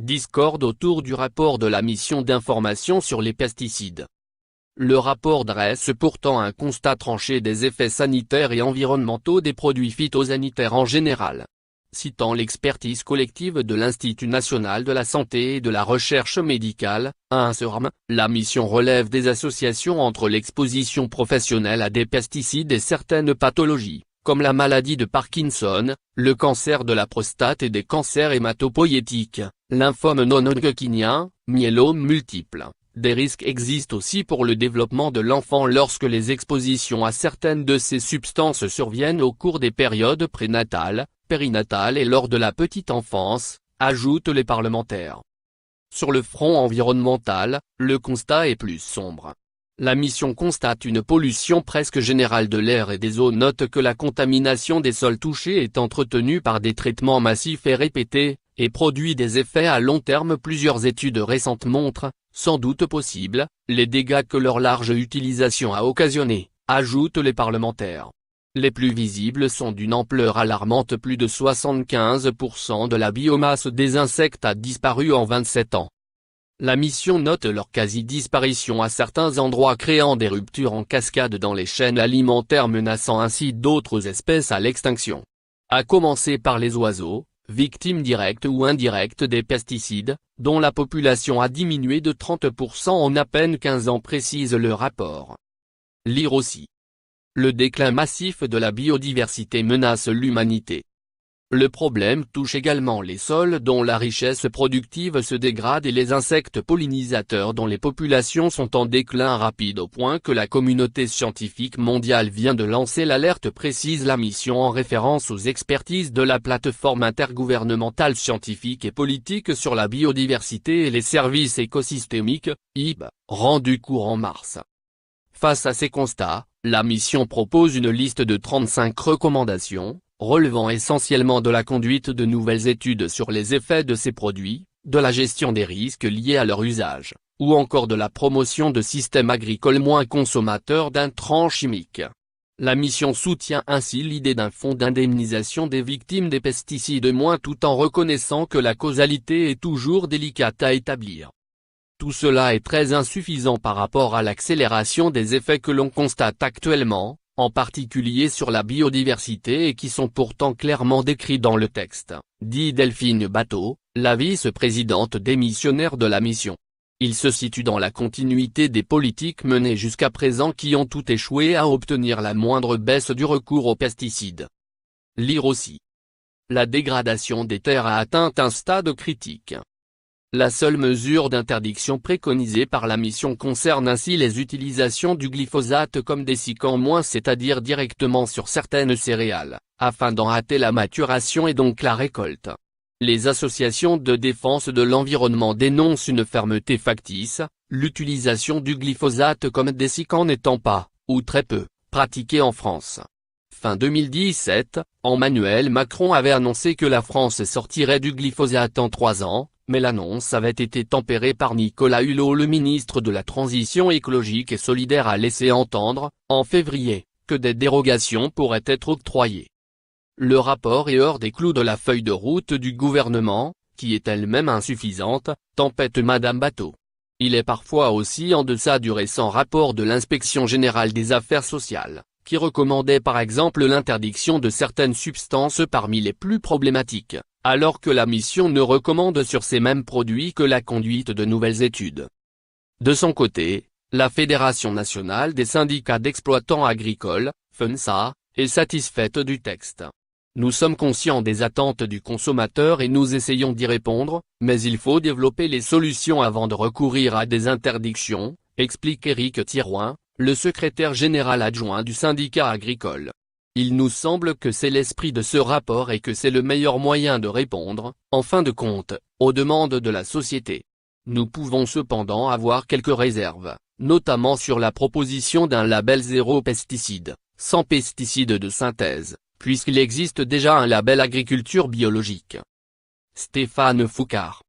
Discorde autour du rapport de la mission d'information sur les pesticides. Le rapport dresse pourtant un constat tranché des effets sanitaires et environnementaux des produits phytosanitaires en général. Citant l'expertise collective de l'Institut national de la santé et de la recherche médicale, INSERM, la mission relève des associations entre l'exposition professionnelle à des pesticides et certaines pathologies, comme la maladie de Parkinson, le cancer de la prostate et des cancers hématopoïétiques, lymphome non-Hodgkinien, myélome multiple. Des risques existent aussi pour le développement de l'enfant lorsque les expositions à certaines de ces substances surviennent au cours des périodes prénatales, périnatales et lors de la petite enfance, ajoutent les parlementaires. Sur le front environnemental, le constat est plus sombre. La mission constate une pollution presque générale de l'air et des eaux, note que la contamination des sols touchés est entretenue par des traitements massifs et répétés, et produit des effets à long terme. Plusieurs études récentes montrent, sans doute possible, les dégâts que leur large utilisation a occasionnés, ajoutent les parlementaires. Les plus visibles sont d'une ampleur alarmante: plus de 75% de la biomasse des insectes a disparu en 27 ans. La mission note leur quasi-disparition à certains endroits, créant des ruptures en cascade dans les chaînes alimentaires, menaçant ainsi d'autres espèces à l'extinction. À commencer par les oiseaux, victimes directes ou indirectes des pesticides, dont la population a diminué de 30% en à peine 15 ans, précise le rapport. Lire aussi. Le déclin massif de la biodiversité menace l'humanité. Le problème touche également les sols dont la richesse productive se dégrade et les insectes pollinisateurs dont les populations sont en déclin rapide, au point que la communauté scientifique mondiale vient de lancer l'alerte, précise la mission en référence aux expertises de la plateforme intergouvernementale scientifique et politique sur la biodiversité et les services écosystémiques, IB, rendue courant mars. Face à ces constats, la mission propose une liste de 35 recommandations, relevant essentiellement de la conduite de nouvelles études sur les effets de ces produits, de la gestion des risques liés à leur usage, ou encore de la promotion de systèmes agricoles moins consommateurs d'intrants chimiques. La mission soutient ainsi l'idée d'un fonds d'indemnisation des victimes des pesticides, tout en reconnaissant que la causalité est toujours délicate à établir. Tout cela est très insuffisant par rapport à l'accélération des effets que l'on constate actuellement, en particulier sur la biodiversité, et qui sont pourtant clairement décrits dans le texte, dit Delphine Batho, la vice-présidente démissionnaire de la mission. Il se situe dans la continuité des politiques menées jusqu'à présent qui ont toutes échoué à obtenir la moindre baisse du recours aux pesticides. Lire aussi. La dégradation des terres a atteint un stade critique. La seule mesure d'interdiction préconisée par la mission concerne ainsi les utilisations du glyphosate comme dessicant, c'est-à-dire directement sur certaines céréales, afin d'en hâter la maturation et donc la récolte. Les associations de défense de l'environnement dénoncent une fermeté factice, l'utilisation du glyphosate comme dessicant n'étant pas, ou très peu, pratiquée en France. Fin 2017, Emmanuel Macron avait annoncé que la France sortirait du glyphosate en 3 ans, mais l'annonce avait été tempérée par Nicolas Hulot, le ministre de la Transition écologique et solidaire, a laissé entendre, en février, que des dérogations pourraient être octroyées. Le rapport est hors des clous de la feuille de route du gouvernement, qui est elle-même insuffisante, tempête Madame Batho. Il est parfois aussi en deçà du récent rapport de l'Inspection générale des affaires sociales, qui recommandait par exemple l'interdiction de certaines substances parmi les plus problématiques, alors que la mission ne recommande sur ces mêmes produits que la conduite de nouvelles études. De son côté, la Fédération nationale des syndicats d'exploitants agricoles, FENSA, est satisfaite du texte. Nous sommes conscients des attentes du consommateur et nous essayons d'y répondre, mais il faut développer les solutions avant de recourir à des interdictions, explique Éric Thirouin, le secrétaire général adjoint du syndicat agricole. Il nous semble que c'est l'esprit de ce rapport et que c'est le meilleur moyen de répondre, en fin de compte, aux demandes de la société. Nous pouvons cependant avoir quelques réserves, notamment sur la proposition d'un label zéro pesticide, sans pesticides de synthèse, puisqu'il existe déjà un label agriculture biologique. Stéphane Foucard.